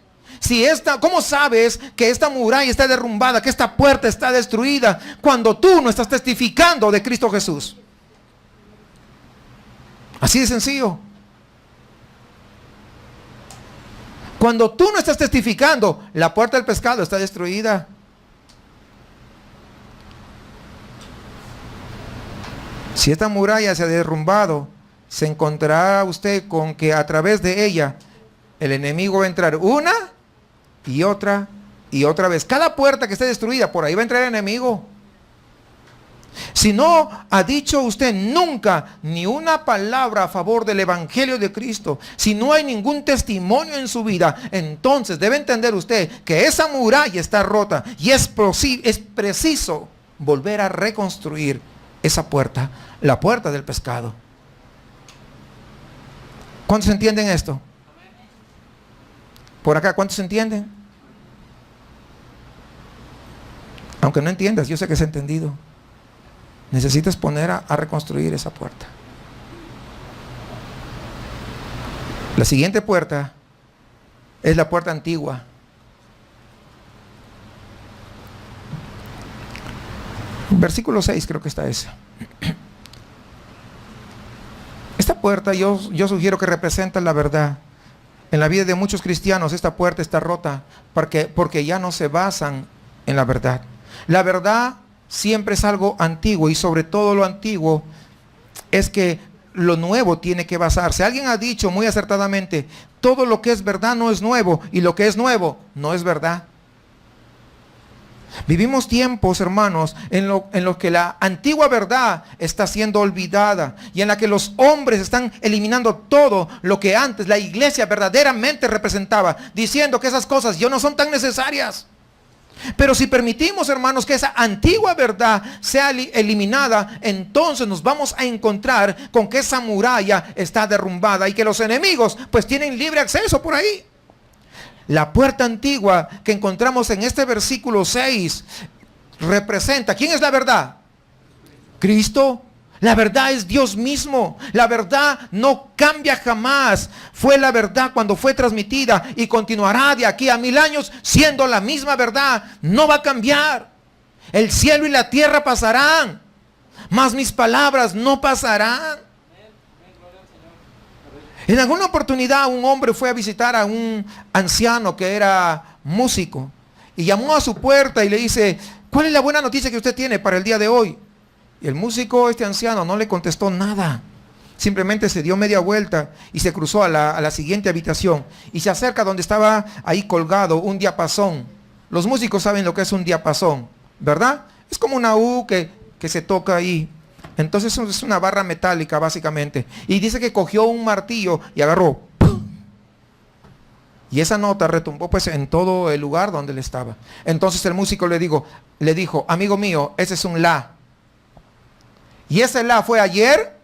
¿Cómo sabes que esta muralla está derrumbada, que esta puerta está destruida, cuando tú no estás testificando de Cristo Jesús? Así de sencillo. Cuando tú no estás testificando, la puerta del pescado está destruida. Si esta muralla se ha derrumbado, se encontrará usted con que a través de ella el enemigo va a entrar una y otra vez. Cada puerta que esté destruida, por ahí va a entrar el enemigo. Si no ha dicho usted nunca ni una palabra a favor del Evangelio de Cristo, si no hay ningún testimonio en su vida, entonces debe entender usted que esa muralla está rota y es preciso volver a reconstruir esa puerta, la puerta del pescado. ¿Cuántos entienden esto? Por acá, ¿cuántos entienden? Aunque no entiendas, yo sé que es entendido. Necesitas poner a reconstruir esa puerta. La siguiente puerta es la puerta antigua. Versículo 6 creo que está ese. Esta puerta yo sugiero que representa la verdad. En la vida de muchos cristianos esta puerta está rota porque ya no se basan en la verdad. La verdad siempre es algo antiguo, y sobre todo lo antiguo es que lo nuevo tiene que basarse. Alguien ha dicho muy acertadamente: todo lo que es verdad no es nuevo, y lo que es nuevo no es verdad. Vivimos tiempos, hermanos, en los que la antigua verdad está siendo olvidada, y en la que los hombres están eliminando todo lo que antes la iglesia verdaderamente representaba, diciendo que esas cosas ya no son tan necesarias. Pero si permitimos, hermanos, que esa antigua verdad sea eliminada, entonces nos vamos a encontrar con que esa muralla está derrumbada y que los enemigos pues tienen libre acceso por ahí. La puerta antigua que encontramos en este versículo 6 representa, ¿quién es la verdad? Cristo. La verdad es Dios mismo. La verdad no cambia jamás. Fue la verdad cuando fue transmitida y continuará de aquí a 1000 años siendo la misma verdad. No va a cambiar. El cielo y la tierra pasarán, mas mis palabras no pasarán. En alguna oportunidad un hombre fue a visitar a un anciano que era músico y llamó a su puerta y le dice: ¿cuál es la buena noticia que usted tiene para el día de hoy? Y el músico, este anciano, no le contestó nada. Simplemente se dio media vuelta y se cruzó a la siguiente habitación y se acerca donde estaba ahí colgado un diapasón. Los músicos saben lo que es un diapasón, ¿verdad? Es como una U que se toca ahí. Entonces es una barra metálica básicamente. Y dice que cogió un martillo y agarró, ¡pum! Y esa nota retumbó pues en todo el lugar donde él estaba. Entonces el músico le dijo: amigo mío, ese es un la. Y ese la fue ayer,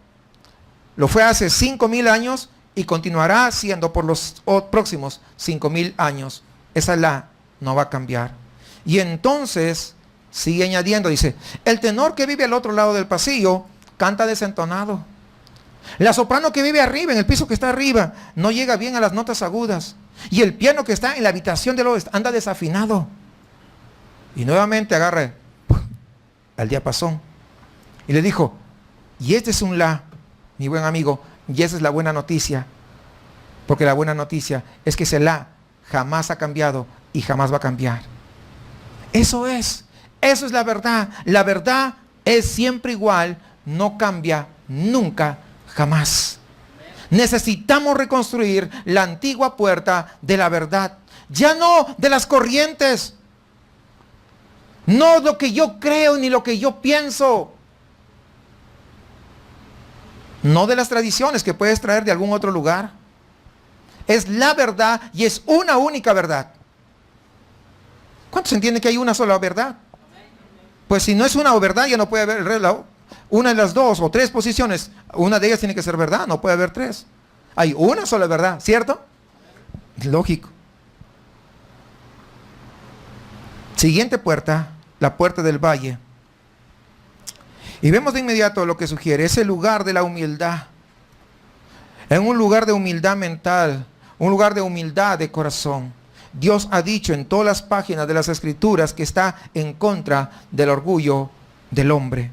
lo fue hace 5000 años y continuará siendo por los próximos 5000 años. Esa la no va a cambiar. Y entonces sigue añadiendo, dice: el tenor que vive al otro lado del pasillo canta desentonado. La soprano que vive arriba, en el piso que está arriba, no llega bien a las notas agudas. Y el piano que está en la habitación del oeste anda desafinado. Y nuevamente agarra al diapasón y le dijo: y este es un la, mi buen amigo, y esa es la buena noticia. Porque la buena noticia es que ese la jamás ha cambiado y jamás va a cambiar. Eso es la verdad. La verdad es siempre igual, no cambia nunca, jamás. Necesitamos reconstruir la antigua puerta de la verdad. Ya no de las corrientes, no lo que yo creo ni lo que yo pienso, no de las tradiciones que puedes traer de algún otro lugar. Es la verdad y es una única verdad. ¿Cuántos entienden que hay una sola verdad? Pues si no es una verdad, ya no puede haber una de las dos o tres posiciones. Una de ellas tiene que ser verdad, no puede haber tres. Hay una sola verdad, ¿cierto? Lógico. Siguiente puerta, la puerta del valle. Y vemos de inmediato lo que sugiere, ese lugar de la humildad. En un lugar de humildad mental, un lugar de humildad de corazón. Dios ha dicho en todas las páginas de las Escrituras que está en contra del orgullo del hombre.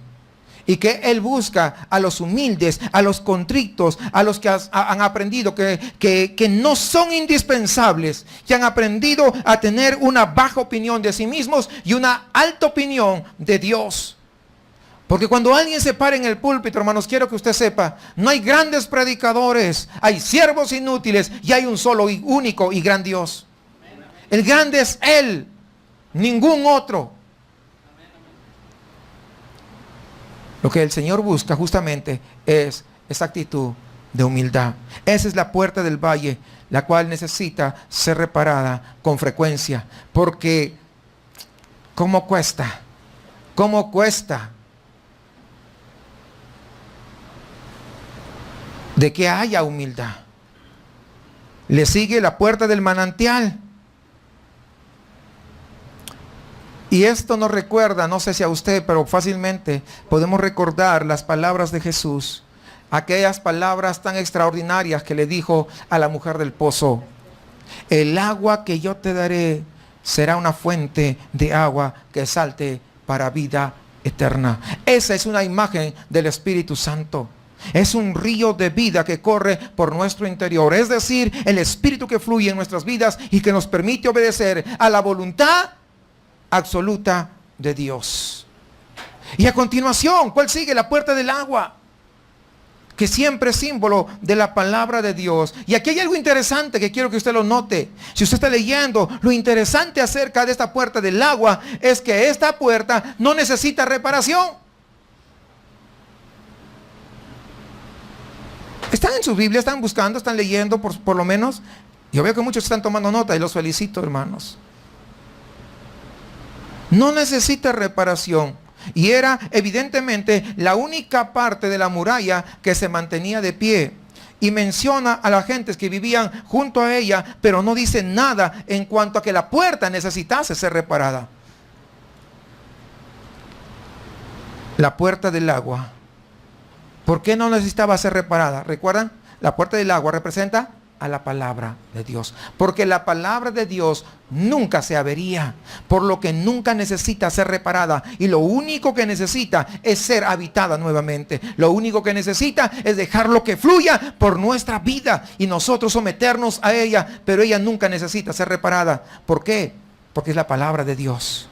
Y que Él busca a los humildes, a los contritos, a los que han aprendido que no son indispensables, que han aprendido a tener una baja opinión de sí mismos y una alta opinión de Dios. Porque cuando alguien se para en el púlpito, hermanos, quiero que usted sepa, no hay grandes predicadores, hay siervos inútiles y hay un solo y único y gran Dios. El grande es Él, ningún otro. Lo que el Señor busca justamente es esa actitud de humildad. Esa es la puerta del valle, la cual necesita ser reparada con frecuencia. Porque, ¿cómo cuesta? ¿Cómo cuesta? De que haya humildad. Le sigue la puerta del manantial. Y esto nos recuerda, no sé si a usted, pero fácilmente podemos recordar las palabras de Jesús. Aquellas palabras tan extraordinarias que le dijo a la mujer del pozo. El agua que yo te daré será una fuente de agua que salte para vida eterna. Esa es una imagen del Espíritu Santo. Es un río de vida que corre por nuestro interior. Es decir, el Espíritu que fluye en nuestras vidas y que nos permite obedecer a la voluntad absoluta de Dios. Y a continuación, ¿cuál sigue? La puerta del agua, que siempre es símbolo de la palabra de Dios. Y aquí hay algo interesante que quiero que usted lo note. Si usted está leyendo, lo interesante acerca de esta puerta del agua es que esta puerta no necesita reparación. Están en su Biblia, están buscando, están leyendo por lo menos. Yo veo que muchos están tomando nota y los felicito, hermanos. No necesita reparación. Y era evidentemente la única parte de la muralla que se mantenía de pie. Y menciona a las gentes que vivían junto a ella, pero no dice nada en cuanto a que la puerta necesitase ser reparada. La puerta del agua. ¿Por qué no necesitaba ser reparada? ¿Recuerdan? La puerta del agua representa a la palabra de Dios. Porque la palabra de Dios nunca se avería, por lo que nunca necesita ser reparada. Y lo único que necesita es ser habitada nuevamente. Lo único que necesita es dejarlo que fluya por nuestra vida y nosotros someternos a ella. Pero ella nunca necesita ser reparada. ¿Por qué? Porque es la palabra de Dios.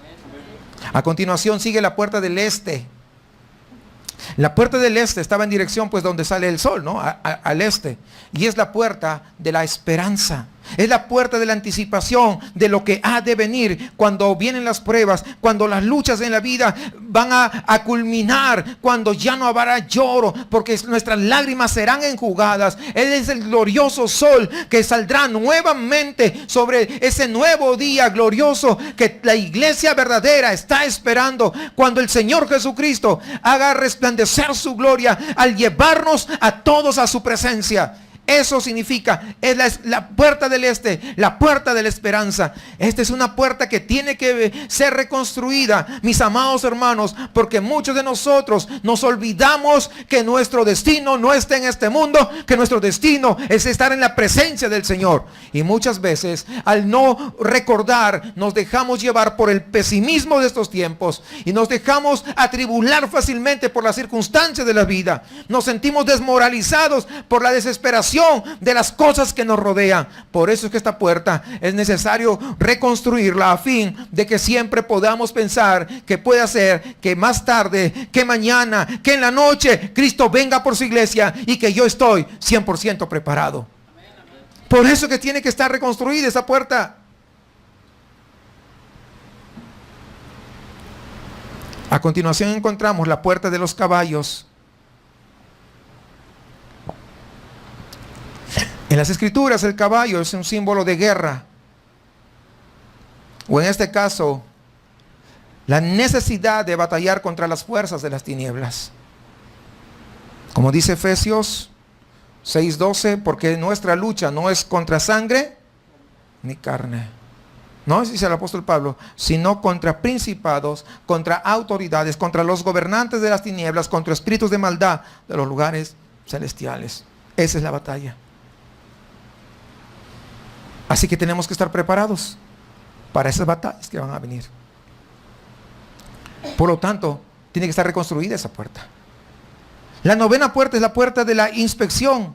A continuación sigue la puerta del este. La puerta del este estaba en dirección pues donde sale el sol, ¿no? Al este. Y es la puerta de la esperanza. Es la puerta de la anticipación de lo que ha de venir cuando vienen las pruebas, cuando las luchas en la vida van a culminar, cuando ya no habrá lloro, porque nuestras lágrimas serán enjugadas. Él es el glorioso sol que saldrá nuevamente sobre ese nuevo día glorioso que la iglesia verdadera está esperando, cuando el Señor Jesucristo haga resplandecer su gloria al llevarnos a todos a su presencia. Eso significa, es la puerta del este, la puerta de la esperanza. Esta es una puerta que tiene que ser reconstruida, mis amados hermanos, porque muchos de nosotros nos olvidamos que nuestro destino no está en este mundo, que nuestro destino es estar en la presencia del Señor. Y muchas veces, al no recordar, nos dejamos llevar por el pesimismo de estos tiempos y nos dejamos atribular fácilmente por las circunstancias de la vida. Nos sentimos desmoralizados por la desesperación de las cosas que nos rodean. Por eso es que esta puerta es necesario reconstruirla a fin de que siempre podamos pensar que puede ser que más tarde, que mañana, que en la noche Cristo venga por su iglesia y que yo estoy 100% preparado. Por eso que tiene que estar reconstruida esa puerta. A continuación encontramos la puerta de los caballos. En las escrituras el caballo es un símbolo de guerra, o en este caso la necesidad de batallar contra las fuerzas de las tinieblas. Como dice Efesios 6:12, porque nuestra lucha no es contra sangre ni carne, no dice el apóstol Pablo, sino contra principados, contra autoridades, contra los gobernantes de las tinieblas, contra espíritus de maldad de los lugares celestiales. Esa es la batalla. Así que tenemos que estar preparados para esas batallas que van a venir. Por lo tanto, tiene que estar reconstruida esa puerta. La novena puerta es la puerta de la inspección,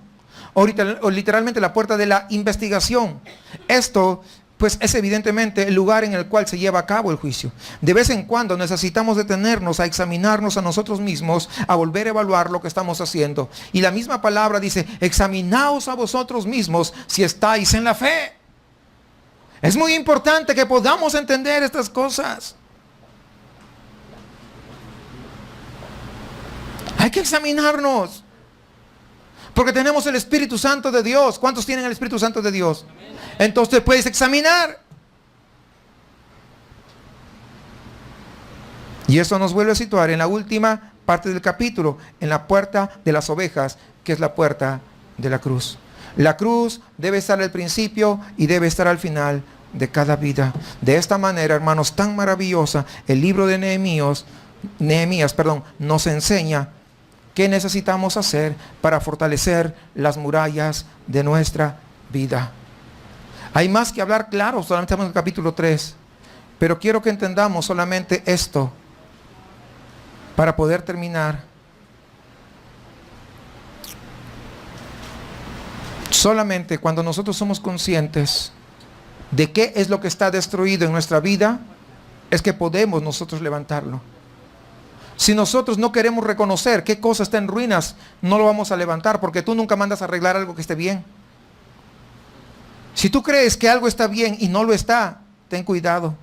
o literalmente la puerta de la investigación. Esto pues es evidentemente el lugar en el cual se lleva a cabo el juicio. De vez en cuando necesitamos detenernos a examinarnos a nosotros mismos, a volver a evaluar lo que estamos haciendo. Y la misma palabra dice, examinaos a vosotros mismos si estáis en la fe. Es muy importante que podamos entender estas cosas. Hay que examinarnos. Porque tenemos el Espíritu Santo de Dios. ¿Cuántos tienen el Espíritu Santo de Dios? Entonces puedes examinar. Y eso nos vuelve a situar en la última parte del capítulo, en la puerta de las ovejas, que es la puerta de la cruz. La cruz debe estar al principio y debe estar al final de cada vida. De esta manera, hermanos, tan maravillosa, el libro de Nehemías, nos enseña qué necesitamos hacer para fortalecer las murallas de nuestra vida. Hay más que hablar, claro, solamente estamos en el capítulo 3, pero quiero que entendamos solamente esto para poder terminar. Solamente cuando nosotros somos conscientes de qué es lo que está destruido en nuestra vida, es que podemos nosotros levantarlo. Si nosotros no queremos reconocer qué cosa está en ruinas, no lo vamos a levantar, porque tú nunca mandas a arreglar algo que esté bien. Si tú crees que algo está bien y no lo está, ten cuidado.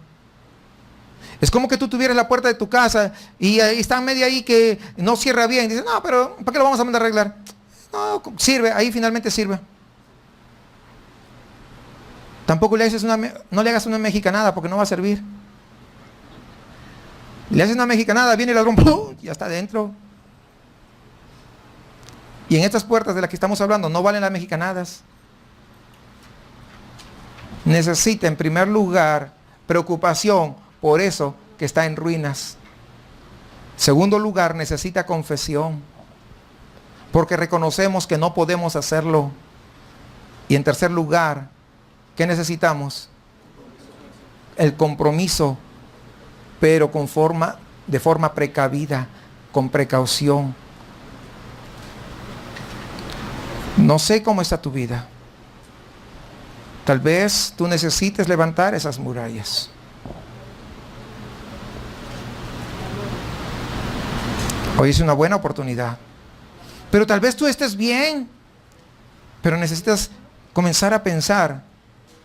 Es como que tú tuvieras la puerta de tu casa y está media ahí que no cierra bien. Dices, no, pero ¿para qué lo vamos a mandar a arreglar? No, sirve, ahí finalmente sirve. Tampoco no le hagas una mexicanada porque no va a servir. Le haces una mexicanada, viene el ladrón, ¡pum!, ya está adentro. Y en estas puertas de las que estamos hablando no valen las mexicanadas. Necesita en primer lugar preocupación por eso que está en ruinas. Segundo lugar, necesita confesión, porque reconocemos que no podemos hacerlo. Y en tercer lugar, ¿qué necesitamos? El compromiso, pero de forma precavida, con precaución. No sé cómo está tu vida. Tal vez tú necesites levantar esas murallas. Hoy es una buena oportunidad. Pero tal vez tú estés bien, pero necesitas comenzar a pensar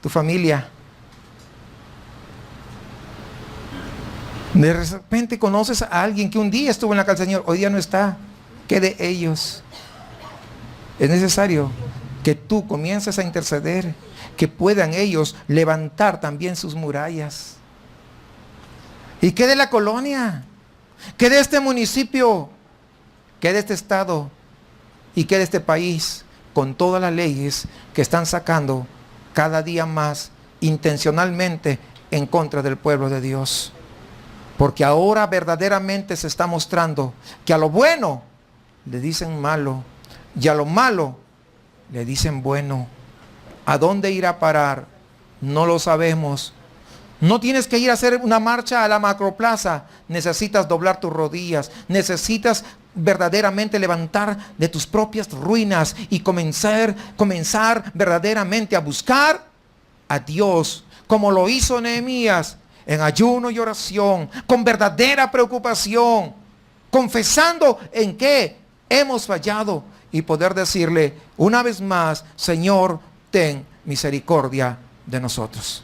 tu familia. De repente conoces a alguien que un día estuvo en la casa del Señor, hoy día no está. ¿Qué de ellos? Es necesario que tú comiences a interceder, que puedan ellos levantar también sus murallas. ¿Y qué de la colonia? ¿Qué de este municipio? ¿Qué de este estado? ¿Y qué de este país? Con todas las leyes que están sacando cada día más intencionalmente en contra del pueblo de Dios. Porque ahora verdaderamente se está mostrando que a lo bueno le dicen malo y a lo malo le dicen bueno. ¿A dónde irá a parar? No lo sabemos. No tienes que ir a hacer una marcha a la macroplaza. Necesitas doblar tus rodillas. Necesitas verdaderamente levantar de tus propias ruinas y comenzar verdaderamente a buscar a Dios, como lo hizo Nehemías, en ayuno y oración, con verdadera preocupación, confesando en qué hemos fallado y poder decirle una vez más, Señor, ten misericordia de nosotros.